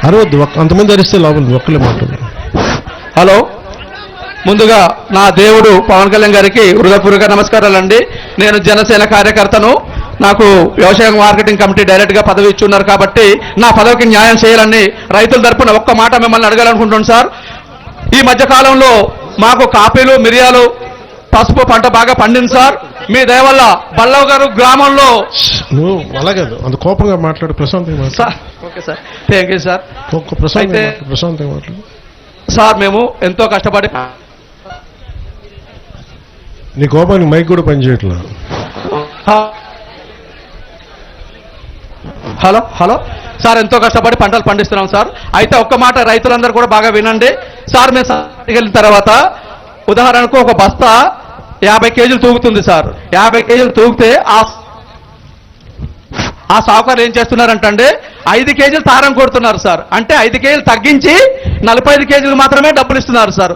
అరవద్దు, అంతమంది అరిస్తే లోపల ఒక్కలే మాట్లాడు. హలో, ముందుగా నా దేవుడు పవన్ కళ్యాణ్ గారికి హృదయపూర్వక నమస్కారాలండి. నేను జనసేన కార్యకర్తను. నాకు వ్యవసాయ మార్కెటింగ్ కమిటీ డైరెక్ట్గా పదవి ఇచ్చున్నారు కాబట్టి నా పదవికి న్యాయం చేయాలని రైతుల తరపున ఒక్క మాట మిమ్మల్ని అడగాలనుకుంటున్నాను సార్. ఈ మధ్య కాలంలో మాకు కాపీలు, మిరియాలు, పసుపు పంట బాగా పండింది సార్. మీ దయ వల్ల బల్లవ్ గారు గ్రామంలో నువ్వు అలాగే అంత కోపంగా మాట్లాడు, ప్రశాంతంగా sir. Okay sir, thank you sir. ప్రశాంతంగా మాట్లాడు సార్. మేము ఎంతో కష్టపడి, నీ కోపానికి మైక్ కూడా పనిచేయట్లా. హలో సార్, ఎంతో కష్టపడి పంటలు పండిస్తున్నాం సార్. అయితే ఒక్క మాట రైతులందరూ కూడా బాగా వినండి సార్. మేము వెళ్ళిన తర్వాత ఉదాహరణకు ఒక బస్తా 50 కేజీలు తూగుతుంది సార్. 50 కేజీలు తూగితే ఆ సావుకారు ఏం చేస్తున్నారంటే 5 కేజీలు తారం కొడుతున్నారు సార్. అంటే 5 కేజీలు తగ్గించి 45 కేజీలు మాత్రమే డబ్బులు ఇస్తున్నారు సార్.